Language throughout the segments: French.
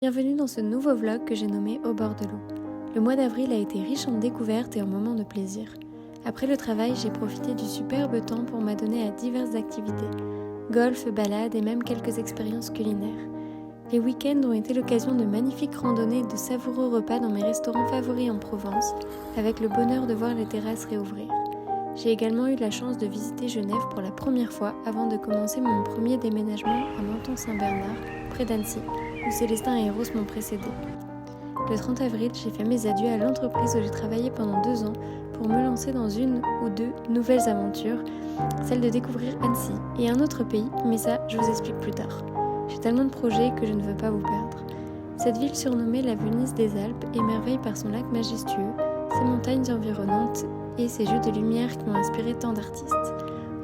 Bienvenue dans ce nouveau vlog que j'ai nommé Au bord de l'eau. Le mois d'avril a été riche en découvertes et en moments de plaisir. Après le travail, j'ai profité du superbe temps pour m'adonner à diverses activités. Golf, balades et même quelques expériences culinaires. Les week-ends ont été l'occasion de magnifiques randonnées et de savoureux repas dans mes restaurants favoris en Provence, avec le bonheur de voir les terrasses réouvrir. J'ai également eu la chance de visiter Genève pour la première fois avant de commencer mon premier déménagement à Menton-Saint-Bernard, près d'Annecy, où Célestin et Eros m'ont précédé. Le 30 avril, j'ai fait mes adieux à l'entreprise où j'ai travaillé pendant 2 ans pour me lancer dans une ou deux nouvelles aventures, celle de découvrir Annecy et un autre pays, mais ça, je vous explique plus tard. J'ai tellement de projets que je ne veux pas vous perdre. Cette ville surnommée la Venise des Alpes émerveille par son lac majestueux, ses montagnes environnantes et ses jeux de lumière qui ont inspiré tant d'artistes.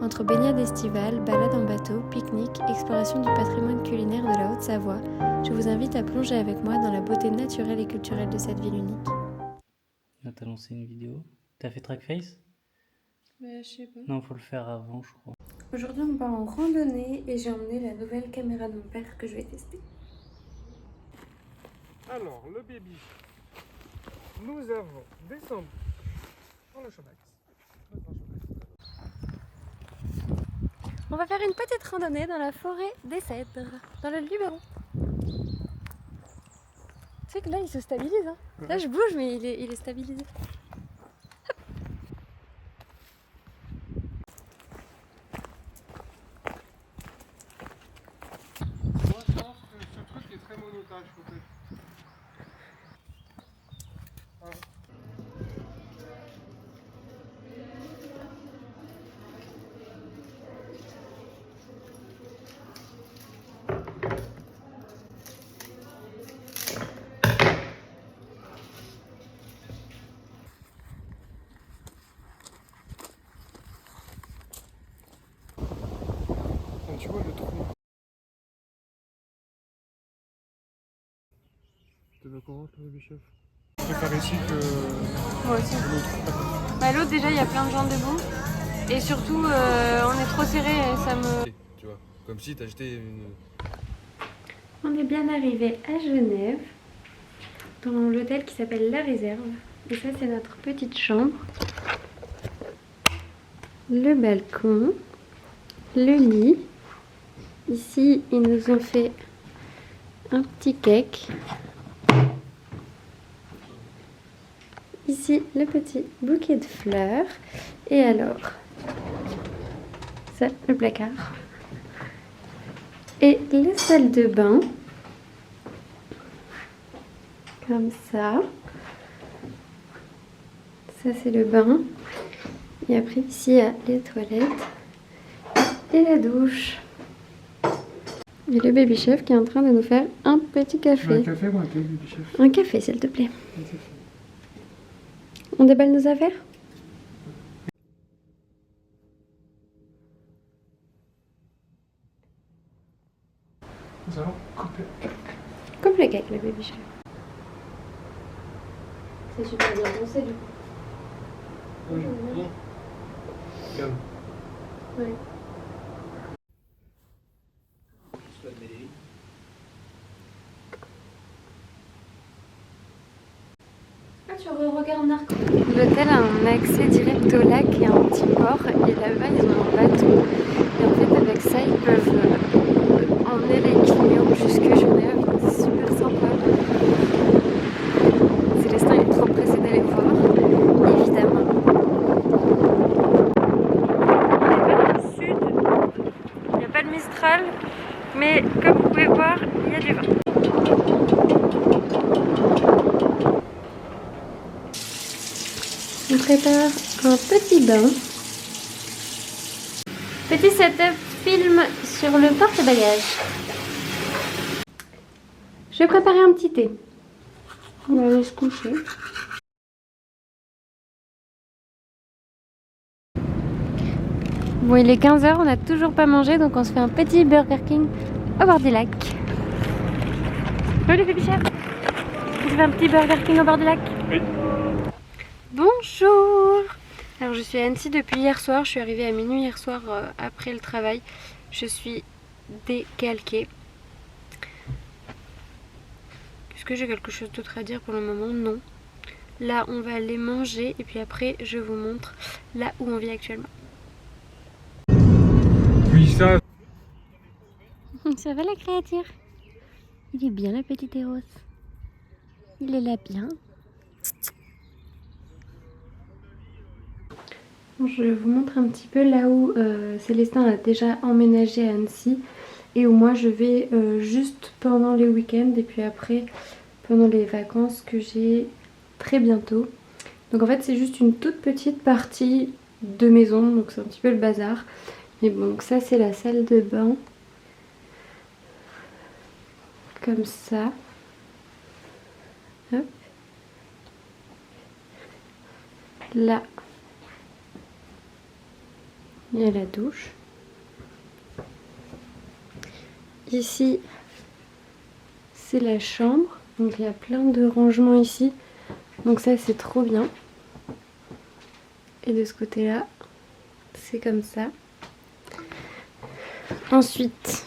Entre baignades estivales, balades en bateau, pique-nique, exploration du patrimoine culinaire de la Haute-Savoie, je vous invite à plonger avec moi dans la beauté naturelle et culturelle de cette ville unique. Là, t'as lancé une vidéo. T'as fait trackface? Je sais pas. Non, faut le faire avant, je crois. Aujourd'hui, on part en randonnée et j'ai emmené la nouvelle caméra de mon père que je vais tester. Alors, le baby, nous avons descendu dans le Chomax. On va faire une petite randonnée dans la forêt des Cèdres, dans le Luberon. Tu sais que là, il se stabilise. Hein. Là, je bouge, mais il est stabilisé. Moi, je pense que ce truc est très monotage, peut-être. Tu vois le trou. T'es d'accord avec le baby chef? Je préfère ici que Moi aussi. l'autre. Bah, l'autre, déjà, il y a plein de gens debout. Et surtout, on est trop serré et ça me... Tu vois, comme si t'achetais une... On est bien arrivé à Genève, dans l'hôtel qui s'appelle La Réserve. Et ça, c'est notre petite chambre. Le balcon, le lit. Ici, ils nous ont fait un petit cake. Ici, le petit bouquet de fleurs. Et alors, ça, le placard. Et la salle de bain. Comme ça. Ça, c'est le bain. Et après, ici, il y a les toilettes et la douche. Et le baby chef qui est en train de nous faire un petit Tu veux café. un café ou un thé, baby chef? Un café, s'il te plaît. Un café. On déballe nos affaires? Nous allons couper. Coupe le cake, le baby chef. C'est super bien pensé, du coup. Bon. Calme. Ouais. Ah, tu regardes Narco. L'hôtel a un accès direct au lac et un petit port. Et là-bas, ils ont un bateau. Et en fait, avec ça, ils peuvent emmener les clients jusque Genève. C'est super sympa. Célestin, il est trop pressé d'aller voir, évidemment. On est vers le sud. Il n'y a pas de Mistral. Mais comme vous pouvez voir, il y a du vent. On prépare un petit bain. Petit setup film sur le porte-bagages. Je vais préparer un petit thé. On va aller se coucher. Bon, il est 15 h, on n'a toujours pas mangé, donc on se fait un petit Burger King au bord du lac. Salut baby chef. On se fait un petit Burger King au bord du lac. Oui. Bonjour. Alors je suis à Annecy depuis hier soir, je suis arrivée à minuit hier soir après le travail. Je suis décalquée. Est-ce que j'ai quelque chose d'autre à dire pour le moment? Non. Là, on va aller manger et puis après, je vous montre là où on vit actuellement. Oui, ça. Ça va la créature? Il est bien le petit Eros. Il est là bien. Je vous montre un petit peu là où Célestin a déjà emménagé à Annecy et où moi je vais juste pendant les week-ends et puis après pendant les vacances que j'ai très bientôt. Donc en fait c'est juste une toute petite partie de maison, donc c'est un petit peu le bazar. Mais bon, donc ça c'est la salle de bain. Comme ça. Hop. Là. Il y a la douche. Ici, c'est la chambre. Donc il y a plein de rangements ici. Donc ça c'est trop bien. Et de ce côté-là, c'est comme ça. Ensuite,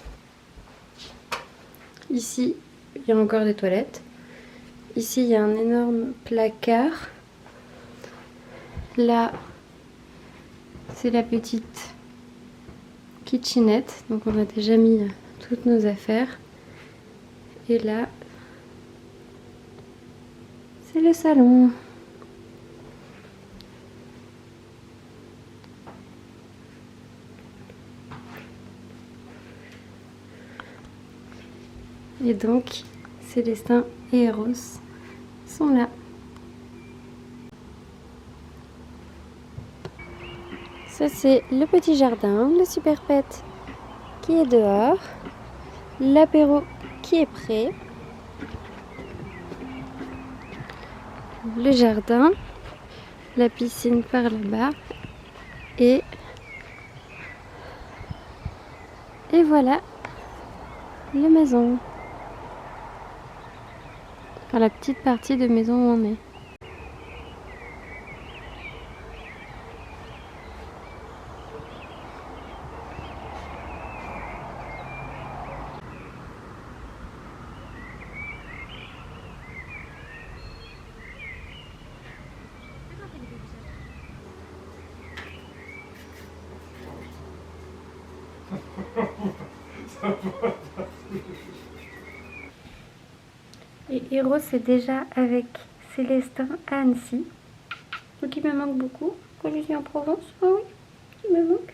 ici, il y a encore des toilettes. Ici, il y a un énorme placard. Là, c'est la petite kitchenette. Donc on a déjà mis toutes nos affaires. Et là, c'est le salon. Et donc, Célestin et Eros sont là. Ça c'est le petit jardin, le super pet qui est dehors, l'apéro qui est prêt, le jardin, la piscine par là-bas et voilà la maison. Enfin, la petite partie de maison où on est. Et Eros est déjà avec Célestin à Annecy. Donc il me manque beaucoup quand je suis en Provence. Ah oui, il me manque.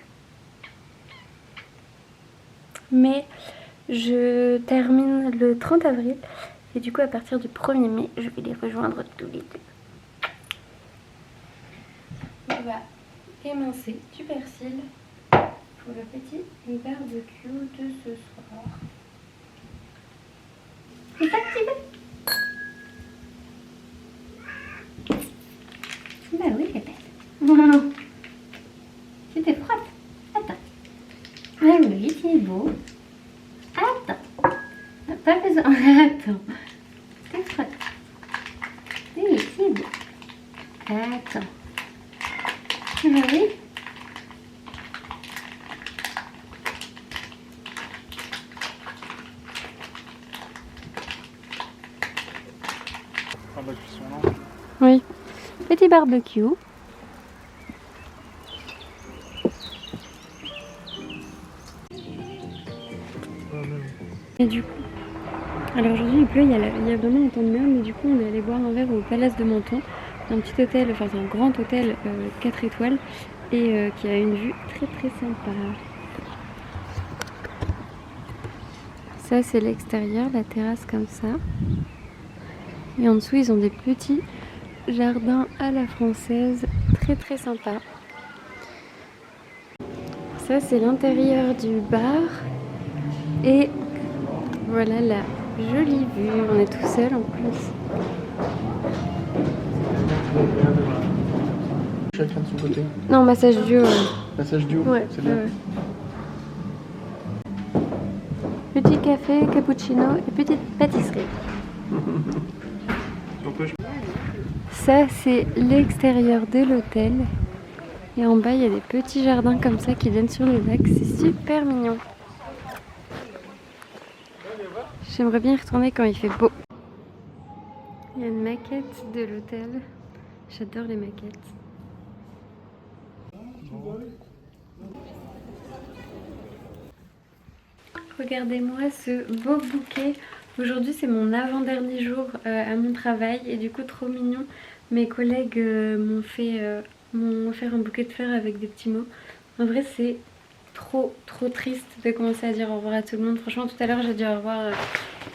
Mais je termine le 30 avril. Et du coup à partir du 1er mai, je vais les rejoindre tous les deux. On va émincer du persil pour le petit barbecue de ce soir. C'est activé. Bah oui, bébé. Tu te frottes. Attends. Ah oui, c'est beau. Attends. Pas besoin. Attends. Tu te frottes. Oui, c'est beau. Attends. Bah oui. Ah bah cuisson là. Oui. Petit barbecue. Et du coup, alors aujourd'hui il pleut, il y a vraiment un temps de merde, mais du coup on est allé boire un verre au Palace de Menton, un petit hôtel, enfin c'est un grand hôtel 4 étoiles et qui a une vue très très sympa. Ça c'est l'extérieur, la terrasse comme ça. Et en dessous ils ont des petits jardins à la française, très très sympa. Ça c'est l'intérieur du bar et voilà la jolie vue, on est tout seul en plus. Chacun de son côté. Non, massage duo. Passage du haut, Ouais, c'est bien. Petit café, cappuccino et petite pâtisserie. Ça c'est l'extérieur de l'hôtel. Et en bas il y a des petits jardins comme ça qui donnent sur le lac, c'est super mignon. J'aimerais bien y retourner quand il fait beau. Il y a une maquette de l'hôtel. J'adore les maquettes. Regardez-moi ce beau bouquet. Aujourd'hui c'est mon avant-dernier jour à mon travail et du coup trop mignon. Mes collègues m'ont offert un bouquet de fleurs avec des petits mots. En vrai c'est trop triste de commencer à dire au revoir à tout le monde. Franchement tout à l'heure j'ai dit au revoir à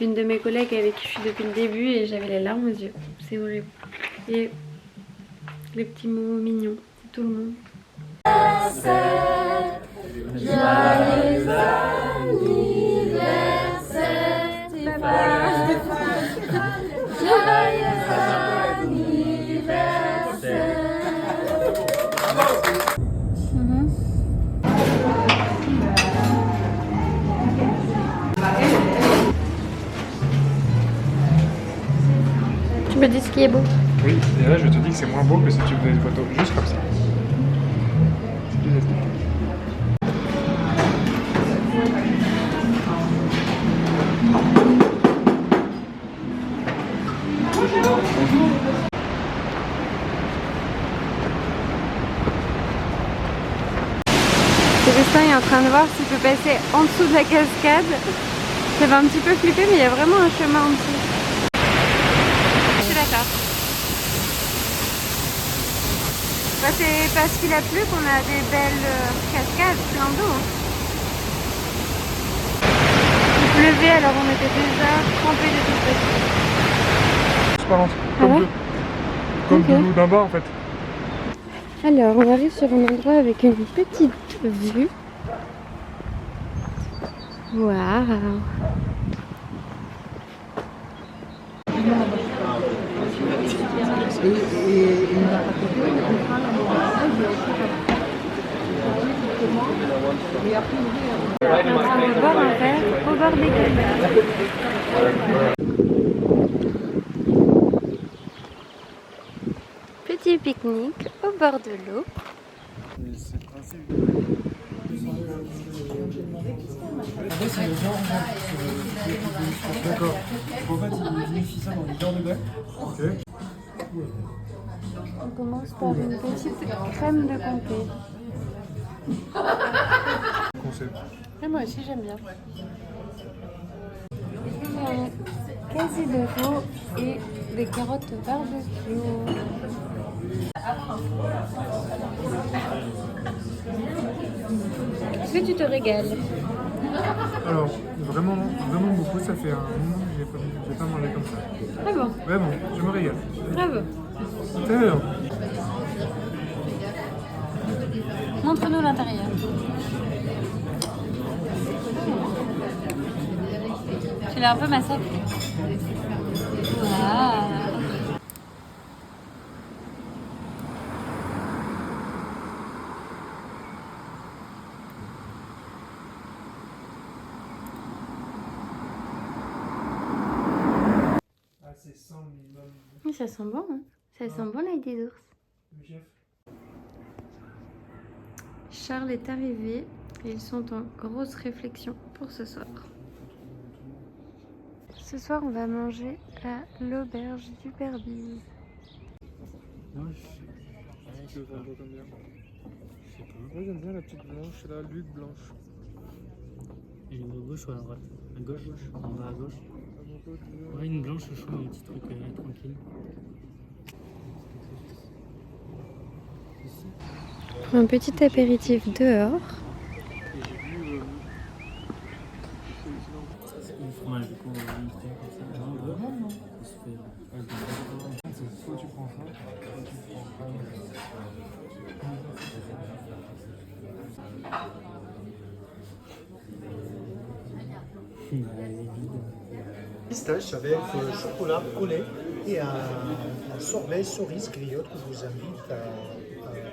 une de mes collègues avec qui je suis depuis le début et j'avais les larmes aux yeux. C'est horrible. Et les petits mots mignons, c'est tout le monde. Joyeux anniversaire Stéphane. Joyeux anniversaire. Tu me dis ce qui est beau. Oui, et là je te dis que c'est moins beau que si tu faisais des photos juste comme ça. C'est plus esthétique. Célestin est en train de voir s'il peut passer en dessous de la cascade. Ça va un petit peu flipper mais il y a vraiment un chemin en dessous. Je suis d'accord. Bah, c'est parce qu'il a plu qu'on a des belles cascades plein d'eau. Il pleuvait alors on était déjà trempés de toute façon. Transparente, Ah comme ouais comme Ok. de l'eau d'un bar en fait. Alors on arrive sur un endroit avec une petite vue. Waouh. On est en train de boire un verre au bord des canaux. Petit pique-nique au bord de l'eau. D'accord. En fait, il unifie ça dans les cœurs de bain. Ok. On commence par une petite crème de comté. Concept. Et moi aussi j'aime bien. Quasi de veau et des carottes barbecue. Est-ce que tu te régales? Alors, vraiment beaucoup, ça fait un moment que j'ai pas mangé comme ça. Ah bon? Vraiment, je me régale. Bravo. D'ailleurs, Montre-nous l'intérieur. Tu l'as un peu massacré. Waouh. c'est 100 minimum. Oui, ça sent bon, hein? Ça sent bon l'ail des ours. Le chef. Charles est arrivé et ils sont en grosse réflexion pour ce soir. Ce soir, on va manger à l'auberge du Perbil. Tu veux faire quoi comme bien? Moi j'aime bien la petite blanche, la lutte blanche. Et à gauche ou à droite? À gauche, en bas à gauche. À mon côté, Ouais, une blanche au chaud, un petit truc tranquille. Pour un petit apéritif dehors. Et j'ai vu Le fromage, du coup, on va le faire comme ça. Non, vraiment, non. Ça se fait. soit tu prends ça, soit tu prends Pistache avec chocolat au lait et un sorbet cerise griotte que je vous invite à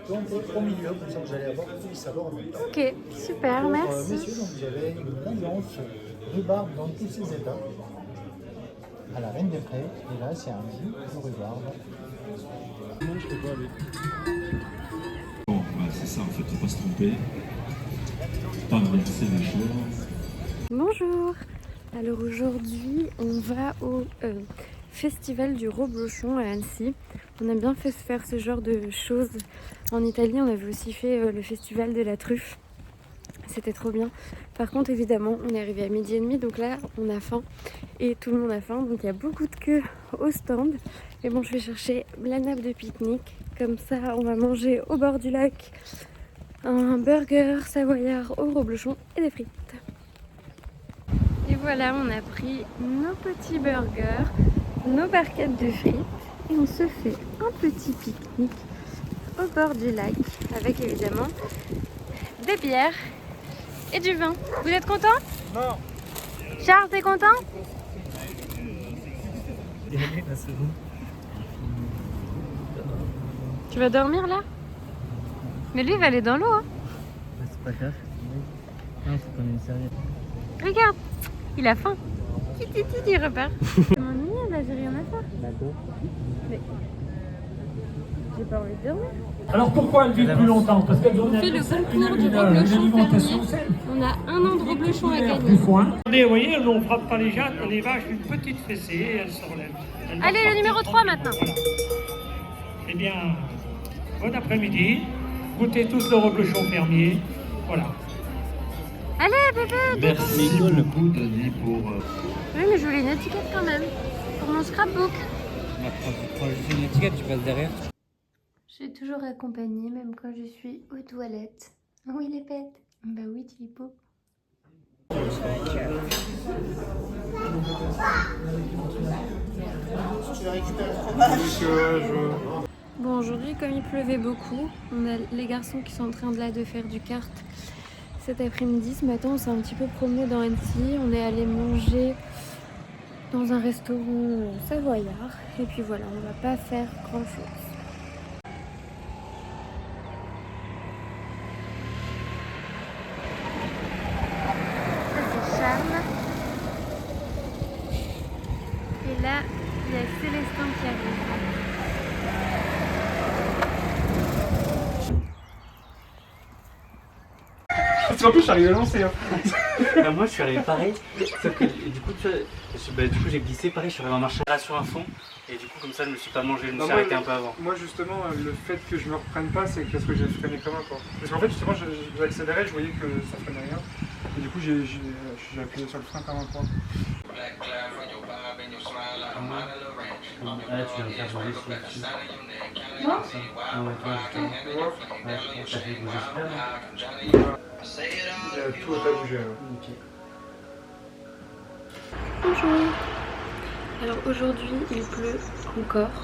planter au milieu, comme ça vous allez avoir tous les saveurs en même temps. Ok, super, Pour, merci. messieurs, donc vous avez une blanche rhubarbe dans tous ses états, à la reine des prés, et là c'est un jus de rhubarbe. Moi je peux pas avec. Bon, bah, c'est ça en fait, faut pas se tromper. Pas inverser les choses. Bonjour. Alors aujourd'hui, on va au festival du Reblochon à Annecy. On a bien fait faire ce genre de choses. En Italie, on avait aussi fait le festival de la truffe. C'était trop bien. Par contre, évidemment, on est arrivé à 12h30, donc là, on a faim. Et tout le monde a faim, donc il y a beaucoup de queues au stand. Et bon, je vais chercher la nappe de pique-nique. Comme ça, on va manger au bord du lac un burger savoyard au reblochon et des frites. Et voilà, on a pris nos petits burgers, nos barquettes de frites et on se fait un petit pique-nique au bord du lac avec évidemment des bières et du vin. Vous êtes content? Non. Charles, t'es content? Tu vas dormir là? Mais lui il va aller dans l'eau. Hein. C'est pas grave. Non, faut qu'on ait une serviette. Regarde, il a faim. Il repart. C'est mon mignon là, j'ai rien à faire. D'accord. Mais j'ai pas envie de dormir. Alors pourquoi elles vivent plus longtemps? Parce qu'elles ont On fait le concours du reblochon fermier. On a 1 an de reblochon à gagner. Regardez, vous voyez, on ne frappe pas les vaches d'une petite fessée et elles se relèvent. Allez, le numéro 3 maintenant. Voilà. Eh bien, bon après-midi. Goûtez tous le reblochon fermier. Voilà. Allez, bébé. Merci beaucoup, Denis, pour. Oui, mais je voulais une étiquette quand même. Pour mon scrapbook. Prends juste une étiquette, tu passes derrière. Je suis toujours accompagnée, même quand je suis aux toilettes. Oui, les pètes. Bah oui, Tilipo. Bon, aujourd'hui, comme il pleuvait beaucoup, on a les garçons qui sont en train de faire du kart cet après-midi. Ce matin, on s'est un petit peu promené dans Annecy. On est allé manger dans un restaurant savoyard. Et puis voilà, on va pas faire grand-chose. Charles. Et là, il y a Célestin qui arrive. En plus, je suis arrivé à lancer. Hein. Moi je suis arrivé pareil, sauf que du coup, tu vois, du coup j'ai glissé pareil, je suis arrivé en marche arrière sur un fond et du coup comme ça je me suis pas mangé, je me suis arrêté un peu avant. Moi, justement, le fait que je me reprenne pas, c'est parce que j'ai freiné comme un quoi. Parce qu'en fait, justement, j'ai accéléré, je voyais que ça freinait rien. Et du coup, j'ai appuyé sur le frein comme un point. Ah, tu viens de faire voler dessus. Moi Ah ouais, toi justement. Ouais, je pense que ça fait bouger super. Il y a tout à bouger. Ok. Bonjour. Alors aujourd'hui il pleut encore,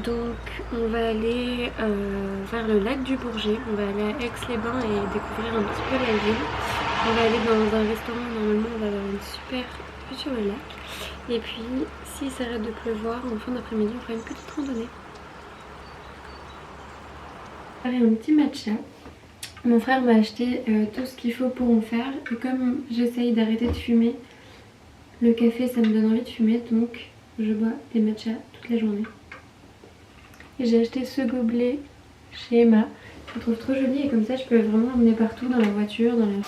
donc on va aller vers le lac du Bourget. On va aller à Aix-les-Bains et découvrir un petit peu la ville. On va aller dans un restaurant, normalement on va avoir une super vue sur le lac. Et puis s'il s'arrête de pleuvoir en fin d'après-midi, on fera une petite randonnée. On va faire un petit matcha. Mon frère m'a acheté tout ce qu'il faut pour en faire et comme j'essaye d'arrêter de fumer, le café ça me donne envie de fumer, donc je bois des matchas toute la journée. Et j'ai acheté ce gobelet chez Emma, je le trouve trop joli et comme ça je peux vraiment l'emmener partout dans la voiture, dans la...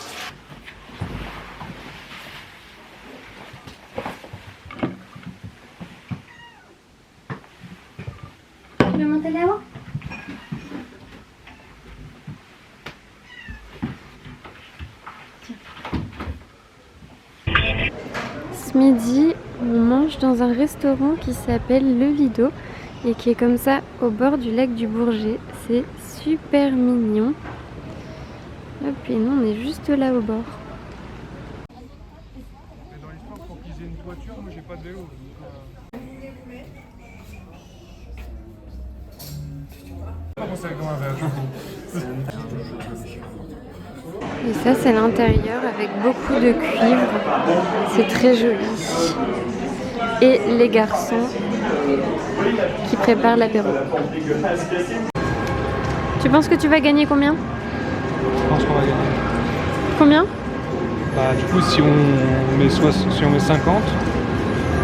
Tu veux monter là-haut ? Ce midi, on mange dans un restaurant qui s'appelle Le Lido et qui est comme ça au bord du lac du Bourget. C'est super mignon. Hop, et nous on est juste là au bord. Mais dans l'histoire, pour qu'ils aient une toiture, moi j'ai pas de vélo. Comment ça comme un verre? Et ça c'est l'intérieur avec beaucoup de cuivre. C'est très joli. Et les garçons qui préparent l'apéro. Tu penses que tu vas gagner combien? Je pense qu'on va gagner. Combien? Bah, du coup, si on met 50,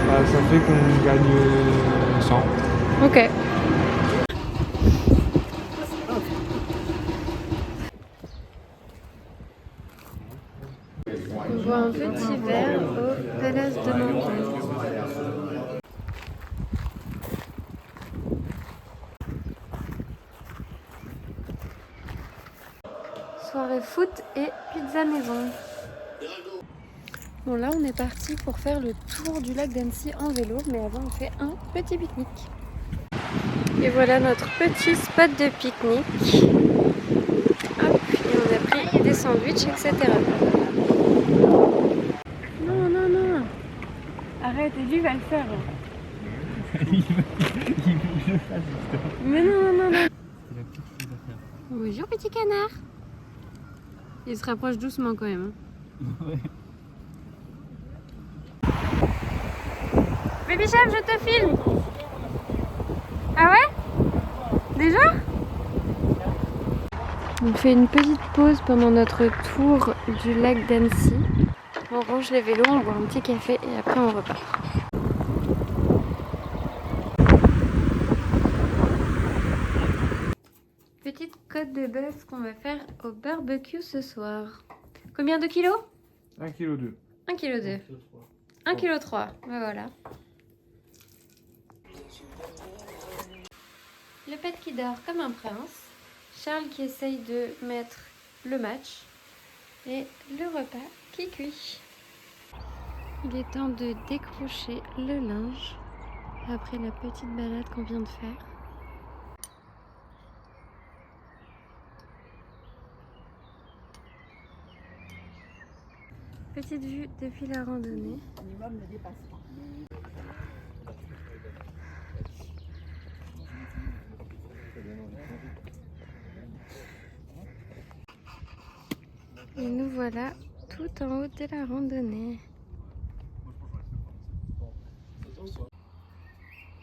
bah, ça fait qu'on gagne 100. Ok. On boit un petit verre au Palace de Menton. soirée foot et pizza maison. Bon là on est parti pour faire le tour du lac d'Annecy en vélo, mais avant on fait un petit pique-nique. Et voilà notre petit spot de pique-nique. Hop, et on a pris des sandwichs, etc. Non, non, non. Arrête, et lui va le faire. Mais non, non, non, non. Bonjour petit canard. Il se rapproche doucement quand même. Ouais. Baby chef, je te filme. Ah ouais? Déjà? On fait une petite pause pendant notre tour du lac d'Annecy. On range les vélos, on boit un petit café et après on repart. Petite côte de bœuf qu'on va faire au barbecue ce soir. Combien de kilos? 1,2 kg. 1,2 kg. 1,3 kg. Ben voilà. Le pet qui dort comme un prince. Charles qui essaye de mettre le match. Et le repas qui cuit. Il est temps de décrocher le linge après la petite balade qu'on vient de faire. Petite vue depuis la randonnée. Et nous voilà tout en haut de la randonnée.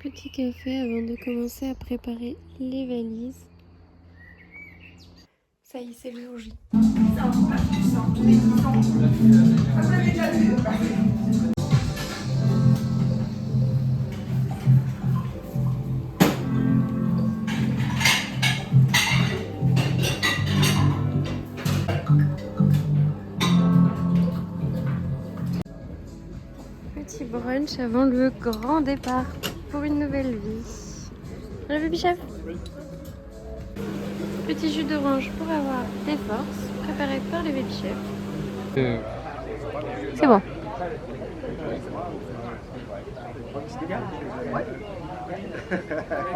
Petit café avant de commencer à préparer les valises. Ça y est, c'est le jour J. Petit brunch avant le grand départ pour une nouvelle vie. Le baby chef. Petit jus d'orange pour avoir des forces, préparé par le baby chef. C'est bon.